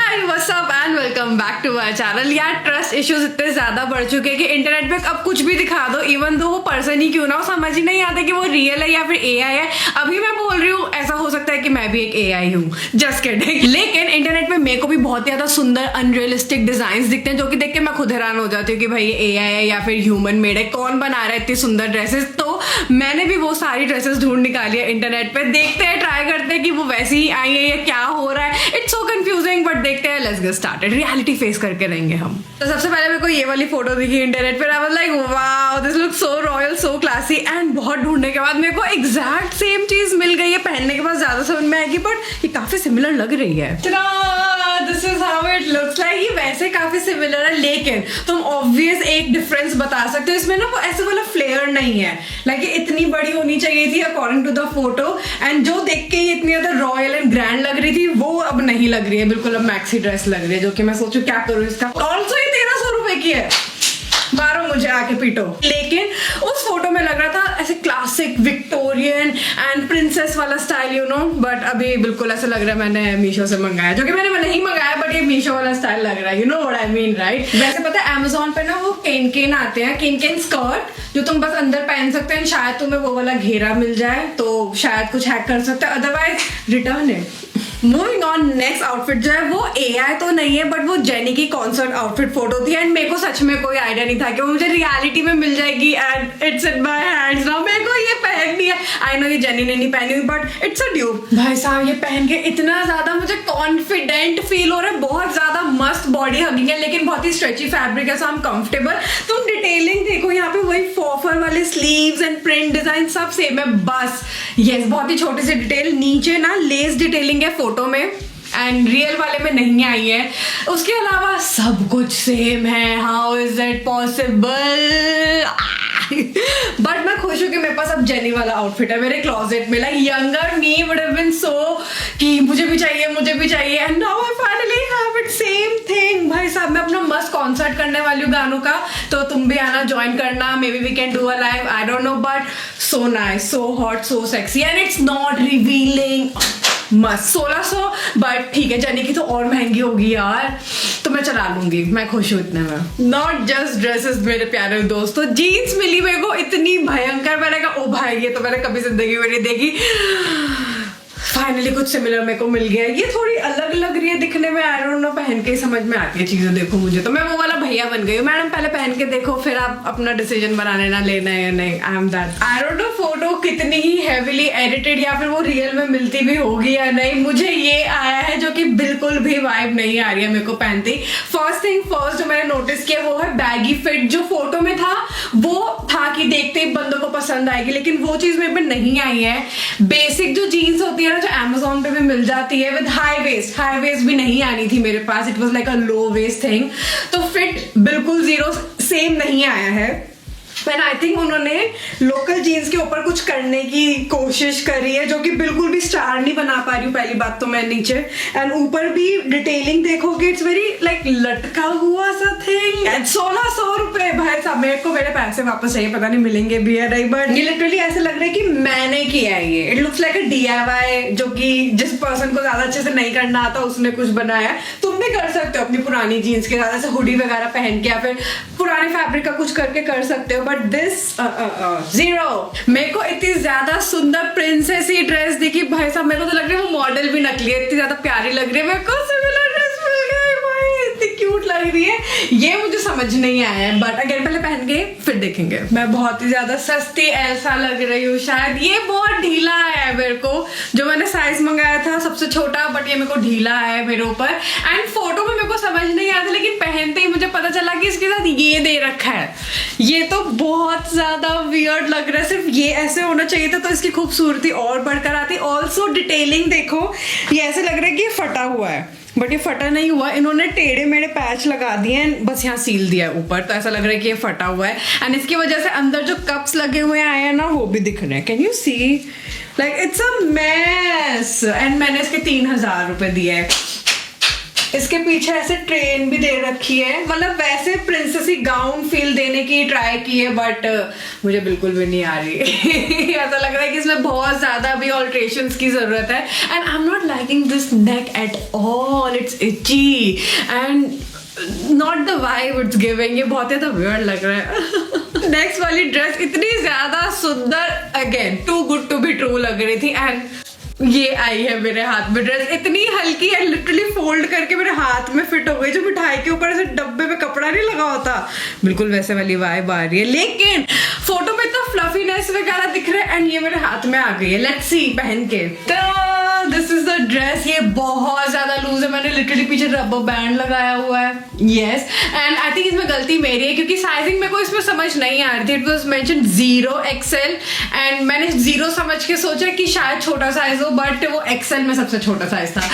Guys what's up and welcome back to my channel. यार trust issues इतने ज्यादा बढ़ चुके हैं कि इंटरनेट पे अब कुछ भी दिखा दो, इवन दो वो पर्सन ही क्यों ना हो, समझ ही नहीं आता कि वो रियल है या फिर एआई है। अभी मैं बोल रही हूँ ऐसा हो सकता है कि मैं भी एक एआई हूँ, जस्ट किडिंग। लेकिन इंटरनेट पे मेरे को भी बहुत ज्यादा सुंदर अनरियलिस्टिक डिजाइन दिखते हैं जो कि देख के मैं खुद हैरान हो जाती हूँ कि भाई ये एआई है या फिर ह्यूमन मेड है, कौन बना रहा है इतनी सुंदर ड्रेसेस। तो मैंने भी वो सारी ड्रेसेस ढूंढ निकाली है इंटरनेट पे, देखते हैं ट्राई करते हैं कि वो वैसी ही आई है या क्या हो रहा है। इट्स सो कंफ्यूजिंग बट देखते हैं, let's get started. Reality face करके रहेंगे हम। तो सबसे पहले मेरे को ये वाली फोटो दिखी इंटरनेट पे, I was like wow this looks so royal so classy. And बहुत ढूंढने के बाद मेरे को एग्जैक्ट सेम चीज मिल गई है। पहनने के बाद ज्यादा समझ में आएगी बट ये काफी सिमिलर लग रही है। This is how it looks like. ये वैसे काफी सिमिलर है लेकिन तुम ऑब्वियस एक डिफरेंस बता सकते हो इसमें ना, वो ऐसे वाला फ्लेयर नहीं है। लाइक ये इतनी बड़ी होनी चाहिए थी according to the photo, and जो देख के ये इतनी ज्यादा रॉयल एंड ग्रैंड लग रही थी वो अब नहीं लग रही है बिल्कुल। अब मैक्सी ड्रेस लग रही है जो कि मैं सोचू क्या करूँ इसका। ऑल्सो ये 1300 रुपए की है, मारो मुझे आके पीटो। लेकिन उस फोटो में लग रहा था ऐसे क्लासिक विक्टोरियन एंड प्रिंसेस वाला स्टाइल यू नो, बट अभी बिल्कुल ऐसा लग रहा है मैंने मीशो से मंगाया, जो कि मैंने नहीं मंगाया बट ये मीशो वाला स्टाइल लग रहा है। You know what I mean right. वैसे पता है अमेजोन पे ना वो केन आते हैं, केन स्कर्ट जो तुम बस अंदर पहन सकते हैं। शायद तुम्हें वो वाला घेरा मिल जाए तो शायद कुछ हैक कर सकते हैं, अदरवाइज रिटर्न है। मूविंग ऑन, नेक्स्ट आउटफिट जो है वो एआई तो नहीं है बट वो जेनी की कॉन्सर्ट आउटफिट फोटो थी। एंड मेरे को सच में कोई आइडिया नहीं था कि वो मुझे रियलिटी में मिल जाएगी and it's in my hands now. मेरे को ये पहननी है। आई नो ये जेनी ने नहीं पहनी हुई बट इट्स अ ड्यूप। भाई साहब ये पहन के इतना ज्यादा मुझे कॉन्फिडेंट फील हो रहा है। बहुत ज्यादा मस्त बॉडी हगिंग है लेकिन बहुत ही स्ट्रेची फैब्रिक है, सो आई एम कंफर्टेबल। तुम डिटेलिंग देखो यहाँ पे, वही फॉफर वाले स्लीव्स एंड प्रिंट डिजाइन सब सेम है बस। यस बहुत ही छोटी सी डिटेल, नीचे ना लेस डिटेलिंग है फोटो में एंड रियल वाले में नहीं आई है। उसके अलावा सब कुछ सेम है। How is it possible? But मैं खुश हूँ कि मेरे पास अब जेनी वाला आउटफिट है मेरे क्लोजेट में। Like younger me would have been so कि मुझे भी चाहिए and now I finally have it same thing. भाई साहब मैं अपना मस्त कॉन्सर्ट करने वाली हूँ गानों का, तो तुम भी आना ज्वाइन करना। Maybe we can do a live, I don't know but so nice so hot so sexy and it's not revealing. मस्त 1600 बट ठीक है, जेनी की तो और महंगी होगी यार, तो मैं चला लूंगी। मैं खुश हूँ इतने में। नॉट जस्ट ड्रेसेस मेरे प्यारे दोस्तों, जीन्स मिली मेरे को इतनी भयंकर। मैंने कहा ओ भाई ये तो मैंने कभी जिंदगी में नहीं देखी। फाइनली कुछ सिमिलर मेरे को मिल गया। ये थोड़ी अलग लग रही है दिखने में, आई डोंट नो, पहन के ही समझ में आती है चीजें। देखो मुझे तो मैं वो वाला भैया बन गई हूँ। मैडम पहले पहन के देखो फिर आप अपना डिसीजन बना लेना लेना है या नहीं। I am that. I don't no photo कितनी ही हेविली एडिटेड या फिर वो रियल में मिलती भी होगी या नहीं। मुझे ये आया है जो कि बिल्कुल भी वाइब नहीं आ रही है मेरे को पहनती। फर्स्ट थिंग फर्स्ट जो मैंने नोटिस किया वो है बैगी फिट। जो फोटो में था वो था कि देखते ही बंदों को पसंद आएगी, लेकिन वो चीज मेरे पे नहीं आई है। बेसिक जो जीन्स होती है ना जो अमेजोन पे भी मिल जाती है विद हाई वेस्ट भी नहीं आनी थी मेरे पास। It was like a low waist thing. तो फिट बिल्कुल जीरो सेम नहीं आया है। एंड आई थिंक उन्होंने लोकल जीन्स के ऊपर कुछ करने की कोशिश करी है जो कि बिल्कुल भी स्टार नहीं बना पा रही हूँ। पहली बात तो मैं नीचे एंड ऊपर भी डिटेलिंग देखोगे इट्स वेरी लाइक लटका हुआ सा थिंग। एंड 1600 रुपए भाई साहब, मेरे को मेरे पैसे वापस चाहिए, पता नहीं मिलेंगे भी या नहीं बट ये लिटरली ऐसे लग रहा है कि मैंने किया है ये। It looks like a DIY जो कि जिस पर्सन को ज्यादा अच्छे से नहीं करना आता उसने कुछ बनाया। तुम भी कर सकते हो अपनी पुरानी जीन्स के साथ ऐसे हुडी वगैरह पहन के या फिर पुराने फैब्रिक का कुछ करके कर सकते हो, बट दिस जीरो। मेरे को इतनी ज्यादा सुंदर प्रिंसेस ही ड्रेस दिखी भाई साहब, मेरे को तो लग रहा है वो मॉडल भी नकली है, इतनी ज्यादा प्यारी लग रही है। मेरे को सिमिलर ड्रेस मिल गई भाई, इतनी क्यूट लग रही है। ये मुझे समझ नहीं आया है बट अगेन पहले पहन के फिर देखेंगे। मैं बहुत ही ज्यादा सस्ती ऐसा लग रही हूँ शायद। ये बहुत ढीला है मेरे को, जो मैंने साइज मंगाया था सबसे छोटा बट ये मेरे को ढीला है मेरे ऊपर। एंड फोटो में मेरे को समझ नहीं आता लेकिन पहनते ही मुझे पता चला कि इसके साथ ये दे रखा है। ये तो बहुत ज्यादा वियर्ड लग रहा है। सिर्फ ये ऐसे होना चाहिए था तो इसकी खूबसूरती और बढ़कर आती। ऑल्सो डिटेलिंग देखो, ये ऐसे लग रहा है कि ये फटा हुआ है बट ये फटा नहीं हुआ। इन्होंने टेढ़े मेढ़े पैच लगा दिए हैं, बस यहाँ सील दिया है ऊपर, तो ऐसा लग रहा है कि ये फटा हुआ है। एंड इसकी वजह से अंदर जो कप्स लगे हुए आए हैं ना वो भी दिख रहे हैं। Can you see like it's a mess. And मैंने इसके 3000 रुपए दिए हैं। इसके पीछे ऐसे ट्रेन भी दे रखी है, मतलब वैसे प्रिंसेसी गाउन फील देने की ट्राई की है, बट मुझे बिल्कुल भी नहीं आ रही। ऐसा लग रहा है कि इसमें बहुत ज्यादा भी ऑल्ट्रेशंस की जरूरत है, and I am not liking this neck at all, it's itchy and not the vibe it's giving. ये बहुत ज्यादा वियर्ड लग रहा है। नेक्स्ट वाली ड्रेस इतनी ज्यादा सुंदर, again too good to be true लग रही थी, एंड ये आई है मेरे हाथ में। ड्रेस इतनी हल्की है, लिटरली फोल्ड करके मेरे हाथ में फिट हो गई। जो मिठाई के ऊपर ऐसे डब्बे में कपड़ा नहीं लगा होता, बिल्कुल वैसे वाली वाइब आ रही है, लेकिन फोटो में इतना फ्लफीनेस वगैरह दिख रहा है, एंड ये मेरे हाथ में आ गई है। लेट्स सी पहन के। This is the dress. ये बहुत ज्यादा लूज है, मैंने लिटरली पीछे रबर बैंड लगाया हुआ है। यस, एंड आई थिंक इसमें गलती मेरी है, क्योंकि साइजिंग मेरे को इसमें समझ नहीं आ रही थी। It was mention 0XL, and मैंने 0 समझ के सोचा कि शायद छोटा साइज हो, बट वो XL में सबसे छोटा साइज था।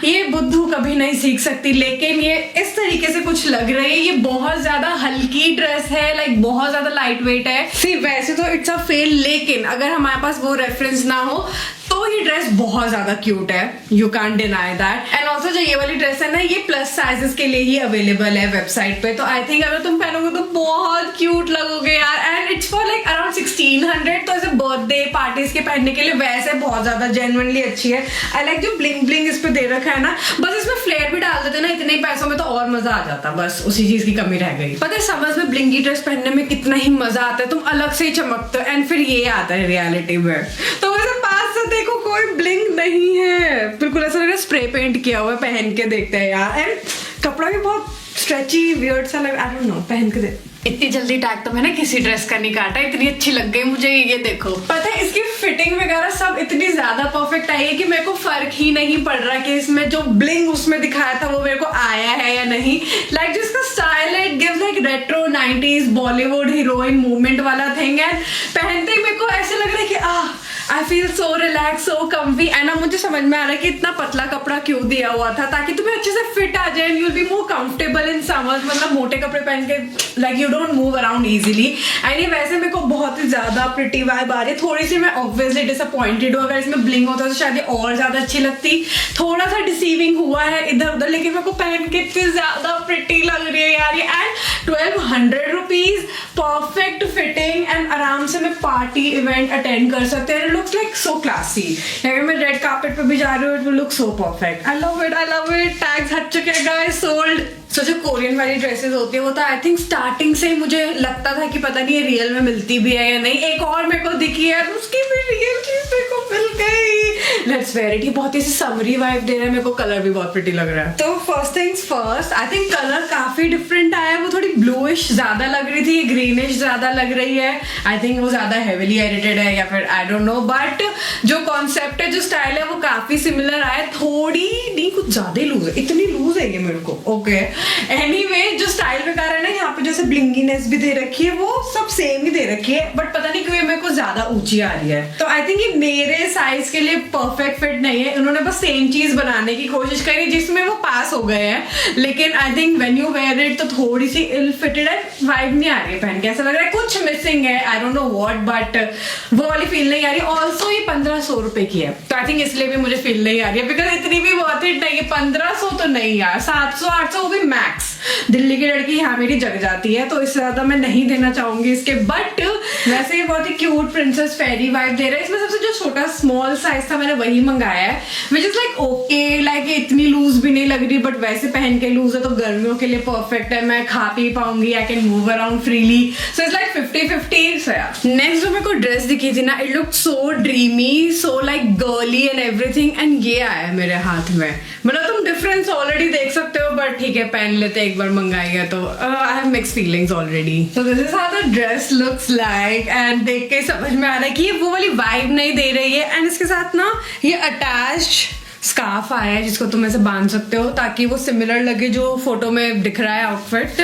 ये बुद्धू कभी नहीं सीख सकती, लेकिन ये इस तरीके से कुछ लग रही है। ये बहुत ज्यादा हल्की ड्रेस है, लाइक बहुत ज्यादा लाइट वेट है। सी वैसे तो इट्स अ फेल, लेकिन अगर हमारे पास वो रेफरेंस ना हो तो ये ड्रेस बहुत ज्यादा क्यूट है, you can't deny that. And also जो ये वाली ड्रेस है ना, ये प्लस साइजेस के लिए ही अवेलेबल है वेबसाइट पे, तो आई थिंक अगर तुम पहनोगे तो बहुत क्यूट लगोगे यार। And it's for like around 1600, तो ऐसे बर्थडे पार्टीज के पहनने के लिए वैसे बहुत ज्यादा जेन्युइनली अच्छी है। आई लाइक जो ब्लिंग ब्लिंग इस पे दे रखा है ना, बस इसमें फ्लेयर भी डाल देते ना इतने पैसों में तो और मजा आ जाता, बस उसी चीज की कमी रह गई। पता है समझ में ब्लिंगी ड्रेस पहनने में कितना ही मजा आता है, तुम अलग से ही चमकते हो, एंड फिर ये आता है रियलिटी में तो वैसे पास से देखो कोई ब्लिंग नहीं है, बिल्कुल ऐसा लग रहा है स्प्रे पेंट किया हुआ है। पहन के देखते हैं यार, एंड कपड़ा भी बहुत स्ट्रेची वियर्ड सा लग, आई डोंट नो, पहन के देख। इतनी जल्दी टैग तो मैंने किसी ड्रेस का नहीं काटा, इतनी अच्छी लग गई मुझे। ये देखो, पता है इसकी फिटिंग वगैरह सब इतनी ज्यादा परफेक्ट आई है कि मेरे को फर्क ही नहीं पड़ रहा कि इसमें जो ब्लिंग उसमें दिखाया था वो मेरे को आया है या नहीं। लाइक जिसका स्टाइल है, it gives like retro 90s Bollywood heroine movement वाला थिंग, एंड पहनते ही मेरे को ऐसे लग रहा है कि I feel so relax, so comfy. And अब मुझे समझ में आ रहा है कि इतना पतला कपड़ा क्यों दिया हुआ था, ताकि तुम्हें अच्छे से फिट आ जाए, you will be more comfortable in summers. मतलब मोटे कपड़े पहन के like you don't move around easily. And ये वैसे मेरे को बहुत ही ज्यादा प्रिटी वाइब आ रही है। थोड़ी सी मैं ऑब्वियसली डिसअपॉइंटेड हूँ, अगर इसमें ब्लिंग होता तो शायद ये और ज्यादा अच्छी लगती। थोड़ा सा डिसीविंग हुआ है इधर उधर, लेकिन मेरे को पहन के इतनी ज्यादा प्रिटी लग रही है यार ये। And 1200 rupees, perfect fitting, and आराम से मैं पार्टी इवेंट अटेंड कर सकते हैं। Looks like so classy. अगर मैं रेड कार्पेट पे भी जा रही हूँ, it will look so perfect. I love it, I love it. Tags हट चुके हैं गाइस, सोल्ड। सो जो कोरियन वाली ड्रेसेस होती है वो तो आई थिंक स्टार्टिंग से ही मुझे लगता था कि पता नहीं ये रियल में मिलती भी है या नहीं। एक और मेरे को दिखी है, उसकी भी रियल चीज मेरे को मिल गई। Let's wear it. ये बहुत ही समरी वाइब दे रहा है मेरे को, कलर भी बहुत प्रिटी लग रहा है। तो first things first, I think colour काफी डिफरेंट आया है। वो थोड़ी ब्लूइश ज्यादा लग रही थी, ग्रीनिश ज्यादा लग रही है। आई थिंक वो ज्यादा हेवीली एडिटेड है या फिर आई डोंट नो, बट जो कॉन्सेप्ट है, जो स्टाइल है, वो काफी सिमिलर आया। थोड़ी नहीं, कुछ ज्यादा ही लूज है, इतनी लूज है ये मेरे को। ओके, एनीवे जो स्टाइल वगैरह है ना, यहाँ पे जैसे ब्लिंगीनेस भी दे रखी है, वो सब सेम ही दे रखी है, बट पता नहीं क्यों मेरे को ज्यादा ऊंची आ रही है। तो आई थिंक ये मेरे साइज के लिए परफेक्ट फिट नहीं है। उन्होंने बस सेम चीज बनाने की कोशिश करी जिसमें वो पास हो गए हैं, लेकिन I think when you wear it तो थोड़ी सी इल फिटेड है, वाइब नहीं आ रही है पहन के। ऐसा लग रहा है कुछ मिसिंग है, आई डोंट नो व्हाट, बट वो वाली फील नहीं आ रही। ऑल्सो ये 1500 रुपए की है, तो आई थिंक इसलिए भी मुझे फील नहीं आ रही है, बिकॉज इतनी भी वर्थ इट नहीं है। 1500 तो नहीं यार, 700-800 वो भी मैक्स। दिल्ली की लड़की यहाँ मेरी जग जाती है, तो इससे ज्यादा मैं नहीं देना चाहूंगी इसके। बट वैसे ये बहुत ही क्यूट प्रिंसेस फेरी वाइब दे रहा है। इसमें सबसे जो छोटा स्मॉल साइज था मैंने वही मंगाया है, which is like okay, like इतनी लूज भी नहीं लग रही, बट वैसे पहन के लूज है तो गर्मियों के लिए परफेक्ट है। मैं खा पी पाऊंगी, I can move around freely, so it's like 50-50। Next जो मेरे को ड्रेस दिखी थी ना, it look so dreamy, so like girly and everything, and ये आया है मेरे हाथ में। मतलब तुम डिफरेंस ऑलरेडी देख सकते हो, बट ठीक है पहन लेते, एक बार मंगाई है तो I have mixed feelings already. So this is how the dress looks like, and देख के समझ में आ रहा है कि ये वो वाली वाइब नहीं दे रही है। एंड इसके साथ ना ये अटैच्ड स्कार्फ आया है जिसको तुम ऐसे बांध सकते हो ताकि वो सिमिलर लगे जो फोटो में दिख रहा है आउटफिट।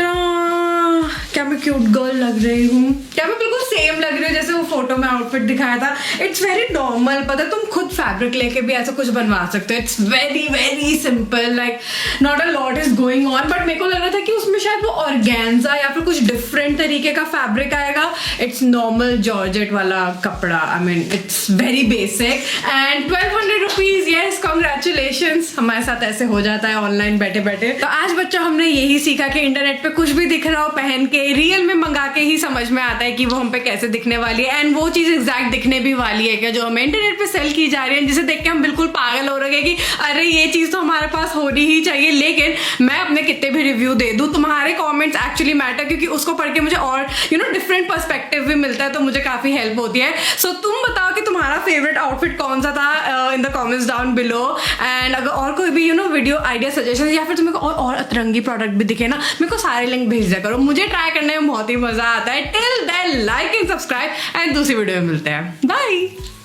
क्या मैं क्यूट गर्ल लग रही हूँ? क्या मैं बिल्कुल सेम लग रही हूँ जैसे वो फोटो में आउटफिट दिखाया था? It's very normal. पता है, तुम खुद फैब्रिक लेके भी ऐसा कुछ बनवा सकते हो। It's very very simple, like not a lot is going on. But मेरे को लग रहा था कि उसमें शायद वो ऑर्गेन्जा या फिर कुछ डिफरेंट तरीके का फैब्रिक आएगा। इट्स नॉर्मल जॉर्जेट वाला कपड़ा। I mean it's very basic and 1200 rupees. Yes, congratulations, हमारे साथ ऐसे हो जाता है ऑनलाइन बैठे बैठे। तो आज बच्चों हमने यही सीखा कि इंटरनेट पे कुछ भी दिख रहा हो पहन के, रियल में मंगा के ही समझ में आता है कि वो हम पे कैसे दिखने वाली है एंड वो चीज एग्जैक्ट दिखने भी वाली है क्या जो हमें इंटरनेट पे सेल की जा रही है, जिसे देख के हम बिल्कुल पागल हो रहे हैं कि अरे ये चीज तो हमारे पास होनी ही चाहिए। लेकिन मैं अपने कितने भी रिव्यू दे दूं, तुम्हारे कमेंट्स एक्चुअली मैटर, क्योंकि उसको पढ़ के मुझे और डिफरेंट पर्सपेक्टिव भी मिलता है, तो मुझे काफी हेल्प होती है। सो तुम बताओ कि तुम्हारा फेवरेट आउटफिट कौन सा था in the comments down below. And अगर और कोई भी वीडियो आइडिया सजेशन या फिर तुम्हें और अतरंगी प्रोडक्ट भी दिखे ना, मेरे को सारे लिंक भेज दिया करो, मुझे ट्राई करने में बहुत ही मजा आता है। Till then like and subscribe एंड दूसरी वीडियो में मिलते हैं। बाय।